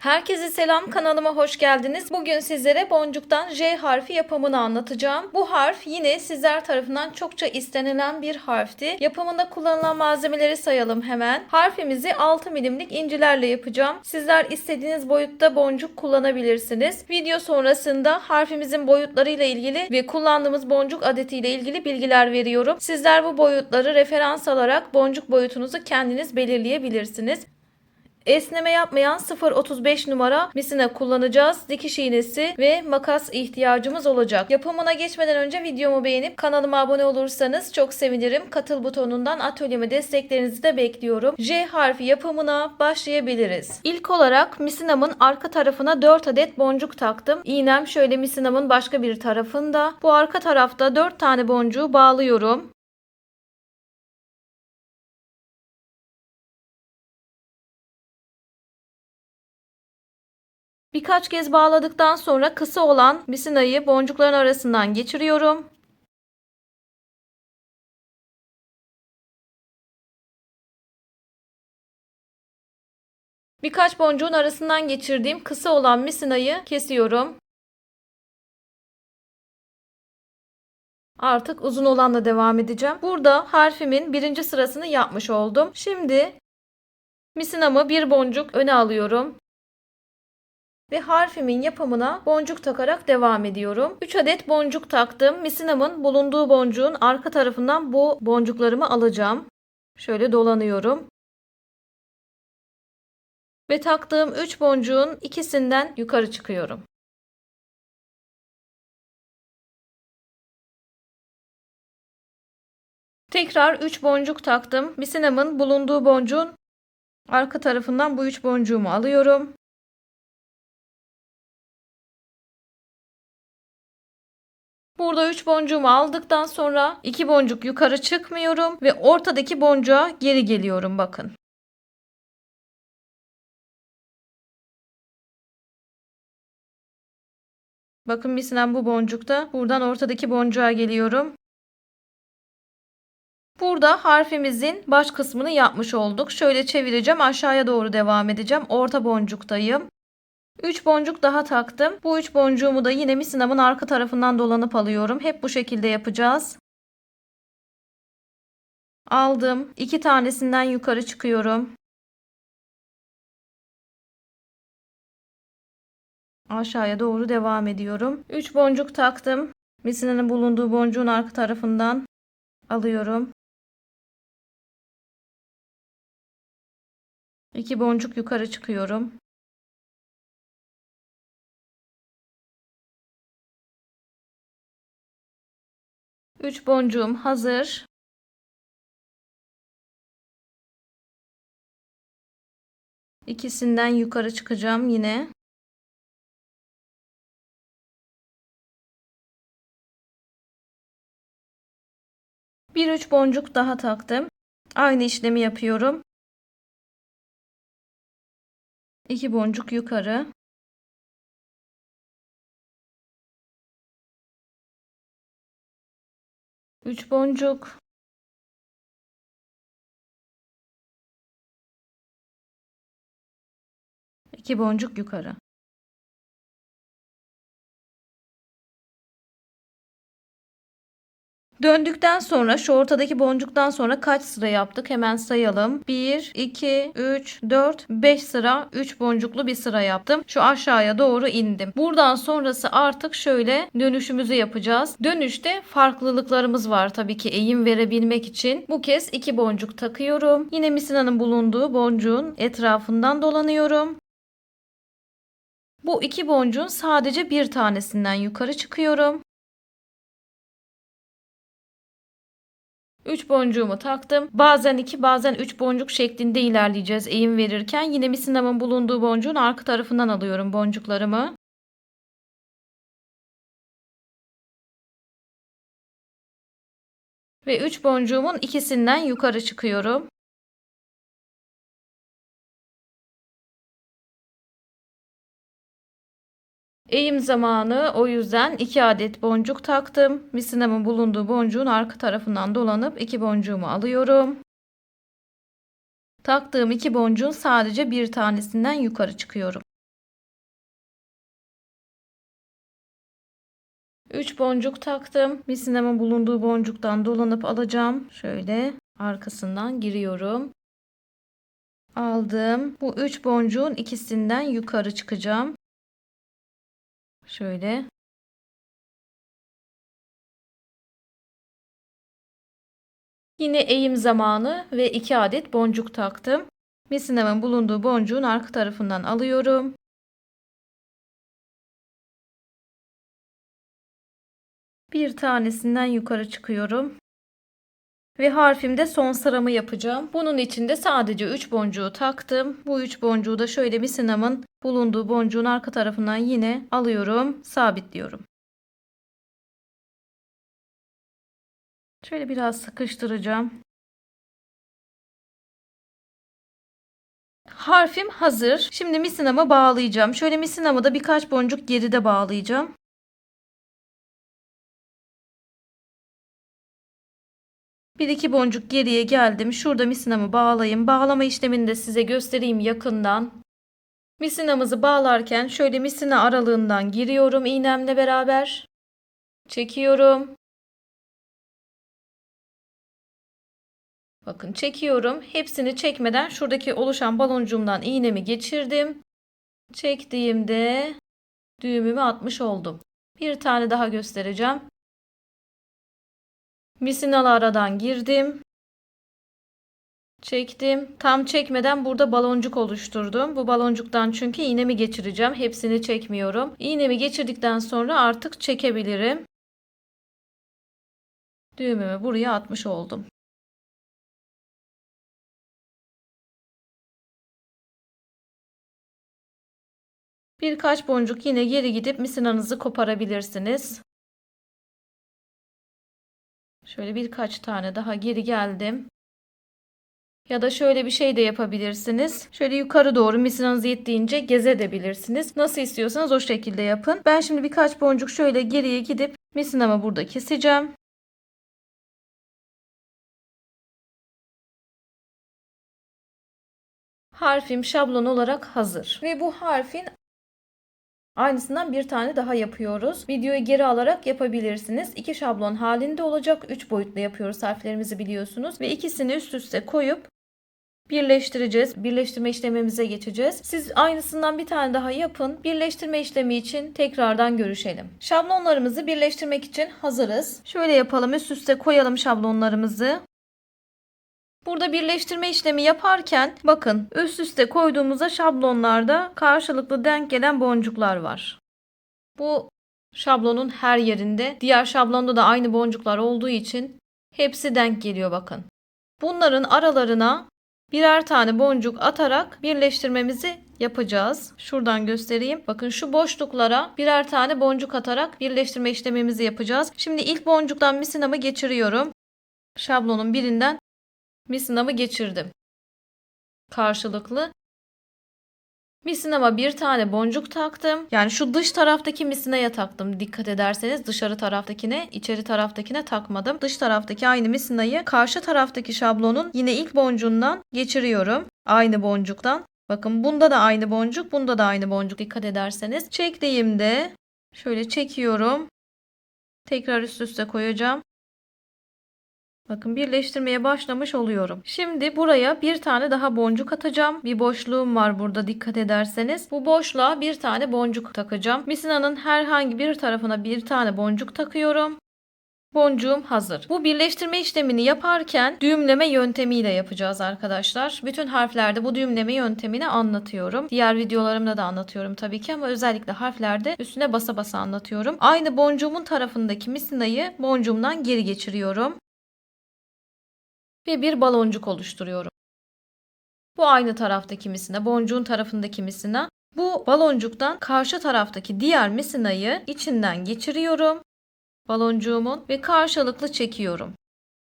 Herkese selam, kanalıma hoş geldiniz. Bugün sizlere boncuktan J harfi yapımını anlatacağım. Bu harf yine sizler tarafından çokça istenilen bir harfti. Yapımında kullanılan malzemeleri sayalım hemen. Harfimizi 6 milimlik incilerle yapacağım. Sizler istediğiniz boyutta boncuk kullanabilirsiniz. Video sonrasında harfimizin boyutlarıyla ilgili ve kullandığımız boncuk adetiyle ilgili bilgiler veriyorum. Sizler bu boyutları referans alarak boncuk boyutunuzu kendiniz belirleyebilirsiniz. Esneme yapmayan 0.35 numara misina kullanacağız. Dikiş iğnesi ve makas ihtiyacımız olacak. Yapımına geçmeden önce videomu beğenip kanalıma abone olursanız çok sevinirim. Katıl butonundan atölyeme desteklerinizi de bekliyorum. J harfi yapımına başlayabiliriz. İlk olarak misinamın arka tarafına 4 adet boncuk taktım. İğnem şöyle misinamın başka bir tarafında. Bu arka tarafta 4 tane boncuğu bağlıyorum. Birkaç kez bağladıktan sonra kısa olan misinayı boncukların arasından geçiriyorum. Birkaç boncuğun arasından geçirdiğim kısa olan misinayı kesiyorum. Artık uzun olanla devam edeceğim. Burada harfimin birinci sırasını yapmış oldum. Şimdi misinamı bir boncuk öne alıyorum. Ve harfimin yapımına boncuk takarak devam ediyorum. 3 adet boncuk taktım. Misinamın bulunduğu boncuğun arka tarafından bu boncuklarımı alacağım. Şöyle dolanıyorum. Ve taktığım 3 boncuğun ikisinden yukarı çıkıyorum. Tekrar 3 boncuk taktım. Misinamın bulunduğu boncuğun arka tarafından bu 3 boncuğumu alıyorum. Burada 3 boncuğumu aldıktan sonra 2 boncuk yukarı çıkmıyorum ve ortadaki boncuğa geri geliyorum bakın. Bakın misinam bu boncukta. Buradan ortadaki boncuğa geliyorum. Burada harfimizin baş kısmını yapmış olduk. Şöyle çevireceğim. Aşağıya doğru devam edeceğim. Orta boncuktayım. 3 boncuk daha taktım. Bu 3 boncuğumu da yine misinamın arka tarafından dolanıp alıyorum. Hep bu şekilde yapacağız. Aldım. 2 tanesinden yukarı çıkıyorum. Aşağıya doğru devam ediyorum. 3 boncuk taktım. Misinanın bulunduğu boncuğun arka tarafından alıyorum. 2 boncuk yukarı çıkıyorum. Üç boncuğum hazır. İkisinden yukarı çıkacağım yine. Bir 3 boncuk daha taktım. Aynı işlemi yapıyorum. 2 boncuk yukarı. 3 boncuk. 2 boncuk yukarı. Döndükten sonra şu ortadaki boncuktan sonra kaç sıra yaptık? Hemen sayalım. 1, 2, 3, 4, 5 sıra 3 boncuklu bir sıra yaptım. Şu aşağıya doğru indim. Buradan sonrası artık şöyle dönüşümüzü yapacağız. Dönüşte farklılıklarımız var tabii ki eğim verebilmek için. Bu kez 2 boncuk takıyorum. Yine misinanın bulunduğu boncuğun etrafından dolanıyorum. Bu 2 boncuğun sadece bir tanesinden yukarı çıkıyorum. 3 boncuğumu taktım. Bazen 2 bazen 3 boncuk şeklinde ilerleyeceğiz eğim verirken. Yine misinamın bulunduğu boncuğun arka tarafından alıyorum boncuklarımı. Ve 3 boncuğumun ikisinden yukarı çıkıyorum. Eğim zamanı, o yüzden 2 adet boncuk taktım. Misinamın bulunduğu boncuğun arka tarafından dolanıp 2 boncuğumu alıyorum. Taktığım 2 boncuğun sadece bir tanesinden yukarı çıkıyorum. 3 boncuk taktım. Misinamın bulunduğu boncuktan dolanıp alacağım. Şöyle arkasından giriyorum. Aldım. Bu 3 boncuğun ikisinden yukarı çıkacağım. Şöyle. Yine eğim zamanı ve 2 adet boncuk taktım. Misinamın bulunduğu boncuğun arka tarafından alıyorum. Bir tanesinden yukarı çıkıyorum. Ve harfimde son sıramı yapacağım. Bunun için de sadece 3 boncuğu taktım. Bu 3 boncuğu da şöyle misinamın bulunduğu boncuğun arka tarafından yine alıyorum, sabitliyorum. Şöyle biraz sıkıştıracağım. Harfim hazır. Şimdi misinamı bağlayacağım. Şöyle misinamı da birkaç boncuk geride bağlayacağım. Bir iki boncuk geriye geldim. Şurada misinamı bağlayayım. Bağlama işlemini de size göstereyim yakından. Misinamızı bağlarken şöyle misina aralığından giriyorum iğnemle beraber. Çekiyorum. Bakın çekiyorum. Hepsini çekmeden şuradaki oluşan baloncuğumdan iğnemi geçirdim. Çektiğimde düğümümü atmış oldum. Bir tane daha göstereceğim. Misinalı aradan girdim. Çektim. Tam çekmeden burada baloncuk oluşturdum. Bu baloncuktan çünkü iğnemi geçireceğim. Hepsini çekmiyorum. İğnemi geçirdikten sonra artık çekebilirim. Düğümümü buraya atmış oldum. Birkaç boncuk yine geri gidip misinanızı koparabilirsiniz. Şöyle birkaç tane daha geri geldim. Ya da şöyle bir şey de yapabilirsiniz. Şöyle yukarı doğru misinanız yettiğince gezebilirsiniz. Nasıl istiyorsanız o şekilde yapın. Ben şimdi birkaç boncuk şöyle geriye gidip misinamı burada keseceğim. Harfim şablon olarak hazır. Ve bu harfin aynısından bir tane daha yapıyoruz. Videoyu geri alarak yapabilirsiniz. 2 şablon halinde olacak. 3 boyutlu yapıyoruz harflerimizi biliyorsunuz. Ve ikisini üst üste koyup birleştireceğiz. Birleştirme işlemimize geçeceğiz. Siz aynısından bir tane daha yapın. Birleştirme işlemi için tekrardan görüşelim. Şablonlarımızı birleştirmek için hazırız. Şöyle yapalım. Üst üste koyalım şablonlarımızı. Burada birleştirme işlemi yaparken bakın üst üste koyduğumuzda şablonlarda karşılıklı denk gelen boncuklar var. Bu şablonun her yerinde diğer şablonda da aynı boncuklar olduğu için hepsi denk geliyor bakın. Bunların aralarına birer tane boncuk atarak birleştirmemizi yapacağız. Şuradan göstereyim. Bakın şu boşluklara birer tane boncuk atarak birleştirme işlemimizi yapacağız. Şimdi ilk boncuktan misinamı geçiriyorum. Şablonun birinden misinamı geçirdim. Karşılıklı. Misinama bir tane boncuk taktım. Yani şu dış taraftaki misinaya taktım. Dikkat ederseniz dışarı taraftakine, içeri taraftakine takmadım. Dış taraftaki aynı misinayı karşı taraftaki şablonun yine ilk boncuğundan geçiriyorum. Aynı boncuktan. Bakın bunda da aynı boncuk, bunda da aynı boncuk dikkat ederseniz. Çektiğimde şöyle çekiyorum. Tekrar üst üste koyacağım. Bakın birleştirmeye başlamış oluyorum. Şimdi buraya bir tane daha boncuk atacağım. Bir boşluğum var burada dikkat ederseniz. Bu boşluğa bir tane boncuk takacağım. Misinanın herhangi bir tarafına bir tane boncuk takıyorum. Boncuğum hazır. Bu birleştirme işlemini yaparken düğümleme yöntemiyle yapacağız arkadaşlar. Bütün harflerde bu düğümleme yöntemini anlatıyorum. Diğer videolarımda da anlatıyorum tabii ki ama özellikle harflerde üstüne basa basa anlatıyorum. Aynı boncuğumun tarafındaki misinayı boncuğumdan geri geçiriyorum. Ve bir baloncuk oluşturuyorum. Bu aynı taraftaki misina, boncuğun tarafındaki misina. Bu baloncuktan karşı taraftaki diğer misinayı içinden geçiriyorum. Baloncuğumun ve karşılıklı çekiyorum.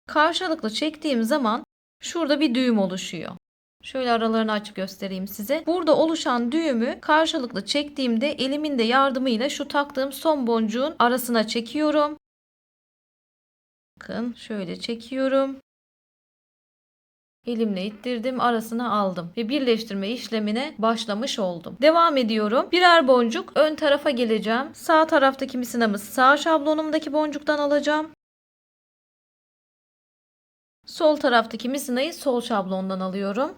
Karşılıklı çektiğim zaman şurada bir düğüm oluşuyor. Şöyle aralarını açıp göstereyim size. Burada oluşan düğümü karşılıklı çektiğimde elimin de yardımıyla şu taktığım son boncuğun arasına çekiyorum. Bakın şöyle çekiyorum. Elimle ittirdim, arasına aldım ve birleştirme işlemine başlamış oldum. Devam ediyorum. Birer boncuk ön tarafa geleceğim. Sağ taraftaki misinamı sağ şablonumdaki boncuktan alacağım. Sol taraftaki misinayı sol şablondan alıyorum.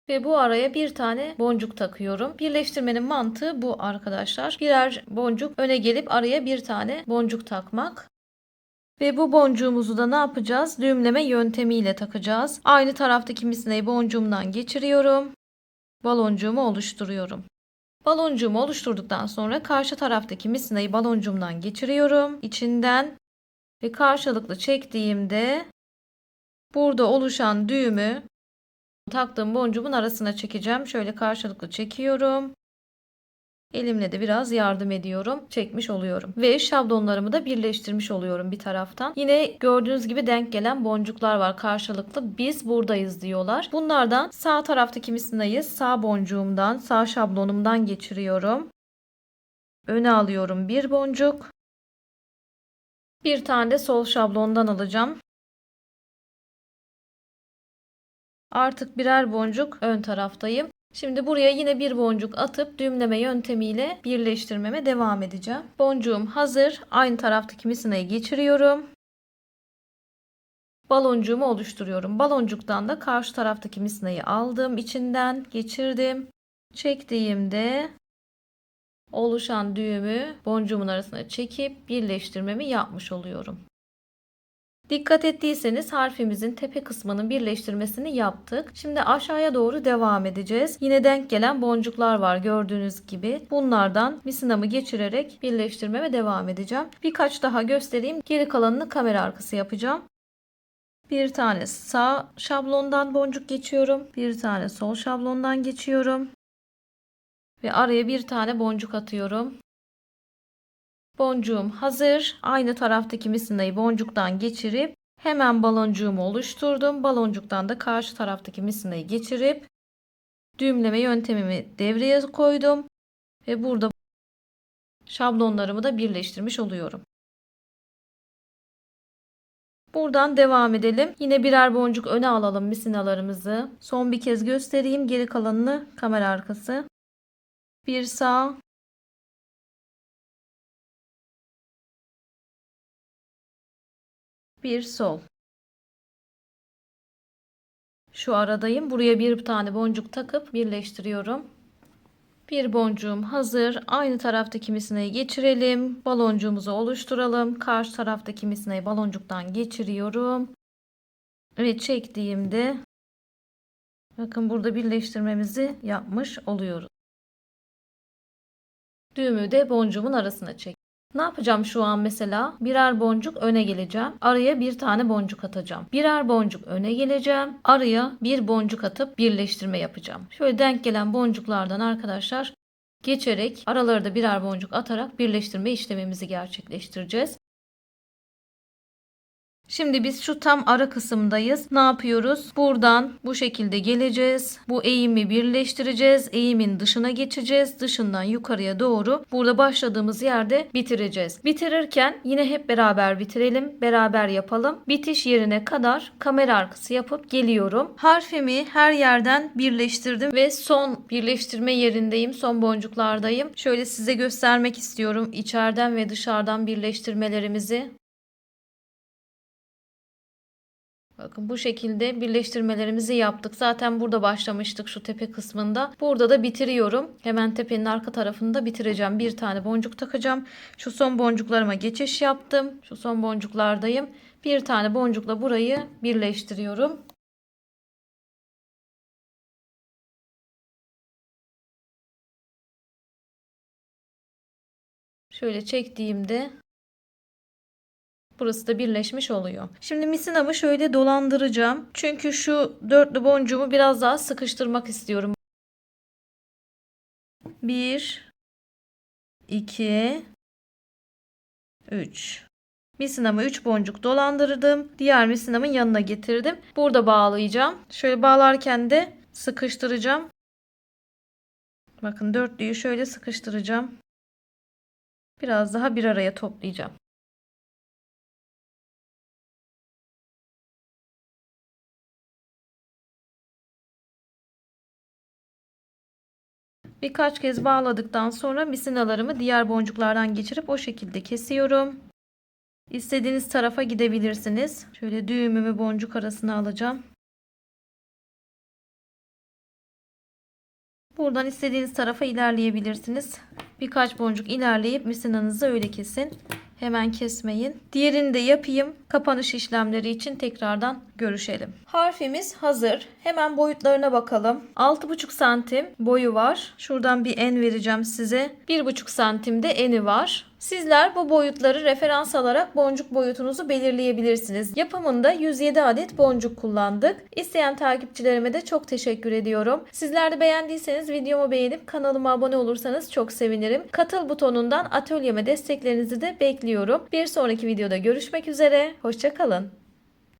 Ve bu araya bir tane boncuk takıyorum. Birleştirmenin mantığı bu arkadaşlar. Birer boncuk öne gelip araya bir tane boncuk takmak. Ve bu boncuğumuzu da ne yapacağız? Düğümleme yöntemiyle takacağız. Aynı taraftaki misinayı boncuğumdan geçiriyorum. Baloncuğumu oluşturuyorum. Baloncuğumu oluşturduktan sonra karşı taraftaki misinayı baloncuğumdan geçiriyorum. İçinden ve karşılıklı çektiğimde burada oluşan düğümü taktığım boncuğumun arasına çekeceğim. Şöyle karşılıklı çekiyorum. Elimle de biraz yardım ediyorum. Çekmiş oluyorum. Ve şablonlarımı da birleştirmiş oluyorum bir taraftan. Yine gördüğünüz gibi denk gelen boncuklar var karşılıklı. Biz buradayız diyorlar. Bunlardan sağ taraftaki misinayı sağ boncuğumdan, sağ şablonumdan geçiriyorum. Öne alıyorum bir boncuk. Bir tane de sol şablondan alacağım. Artık birer boncuk ön taraftayım. Şimdi buraya yine bir boncuk atıp düğümleme yöntemiyle birleştirmeme devam edeceğim. Boncuğum hazır. Aynı taraftaki misinayı geçiriyorum. Baloncuğumu oluşturuyorum. Baloncuktan da karşı taraftaki misinayı aldım. İçinden geçirdim. Çektiğimde oluşan düğümü boncuğumun arasına çekip birleştirmemi yapmış oluyorum. Dikkat ettiyseniz harfimizin tepe kısmının birleştirmesini yaptık. Şimdi aşağıya doğru devam edeceğiz. Yine denk gelen boncuklar var gördüğünüz gibi. Bunlardan misinamı geçirerek birleştirmeme devam edeceğim. Birkaç daha göstereyim. Geri kalanını kamera arkası yapacağım. Bir tane sağ şablondan boncuk geçiyorum. Bir tane sol şablondan geçiyorum. Ve araya bir tane boncuk atıyorum. Boncuğum hazır. Aynı taraftaki misinayı boncuktan geçirip hemen baloncuğumu oluşturdum. Baloncuktan da karşı taraftaki misinayı geçirip düğümleme yöntemimi devreye koydum. Ve burada şablonlarımı da birleştirmiş oluyorum. Buradan devam edelim. Yine birer boncuk öne alalım misinalarımızı. Son bir kez göstereyim. Geri kalanını kamera arkası. Bir sağ, bir sol. Şu aradayım. Buraya bir tane boncuk takıp birleştiriyorum. Bir boncuğum hazır. Aynı taraftaki misinayı geçirelim. Baloncuğumuzu oluşturalım. Karşı taraftaki misinayı baloncuktan geçiriyorum. Ve çektiğimde bakın burada birleştirmemizi yapmış oluyoruz. Düğümü de boncuğumun arasına çek. Ne yapacağım şu an mesela? Birer boncuk öne geleceğim. Araya bir tane boncuk atacağım. Birer boncuk öne geleceğim. Araya bir boncuk atıp birleştirme yapacağım. Şöyle denk gelen boncuklardan arkadaşlar geçerek araları da birer boncuk atarak birleştirme işlemimizi gerçekleştireceğiz. Şimdi biz şu tam ara kısımdayız. Ne yapıyoruz? Buradan bu şekilde geleceğiz. Bu eğimi birleştireceğiz. Eğimin dışına geçeceğiz. Dışından yukarıya doğru burada başladığımız yerde bitireceğiz. Bitirirken yine hep beraber bitirelim. Beraber yapalım. Bitiş yerine kadar kamera arkası yapıp geliyorum. Harfimi her yerden birleştirdim ve son birleştirme yerindeyim. Son boncuklardayım. Şöyle size göstermek istiyorum. İçeriden ve dışarıdan birleştirmelerimizi. Bakın bu şekilde birleştirmelerimizi yaptık. Zaten burada başlamıştık şu tepe kısmında. Burada da bitiriyorum. Hemen tepenin arka tarafında bitireceğim. Bir tane boncuk takacağım. Şu son boncuklarıma geçiş yaptım. Şu son boncuklardayım. Bir tane boncukla burayı birleştiriyorum. Şöyle çektiğimde burası da birleşmiş oluyor. Şimdi misinamı şöyle dolandıracağım. Çünkü şu dörtlü boncuğumu biraz daha sıkıştırmak istiyorum. 1, 2, 3. Misinamı 3 boncuk dolandırdım. Diğer misinamın yanına getirdim. Burada bağlayacağım. Şöyle bağlarken de sıkıştıracağım. Bakın dörtlüyü şöyle sıkıştıracağım. Biraz daha bir araya toplayacağım. Birkaç kez bağladıktan sonra misinalarımı diğer boncuklardan geçirip o şekilde kesiyorum. İstediğiniz tarafa gidebilirsiniz. Şöyle düğümümü boncuk arasına alacağım. Buradan istediğiniz tarafa ilerleyebilirsiniz. Birkaç boncuk ilerleyip misinanızı öyle kesin. Hemen kesmeyin. Diğerini de yapayım. Kapanış işlemleri için tekrardan görüşelim. Harfimiz hazır. Hemen boyutlarına bakalım. 6,5 santim boyu var. Şuradan bir en vereceğim size. 1,5 santim de eni var. Sizler bu boyutları referans alarak boncuk boyutunuzu belirleyebilirsiniz. Yapımında 107 adet boncuk kullandık. İsteyen takipçilerime de çok teşekkür ediyorum. Sizler de beğendiyseniz videomu beğenip kanalıma abone olursanız çok sevinirim. Katıl butonundan atölyeme desteklerinizi de bekliyorum. Bir sonraki videoda görüşmek üzere. Hoşça kalın.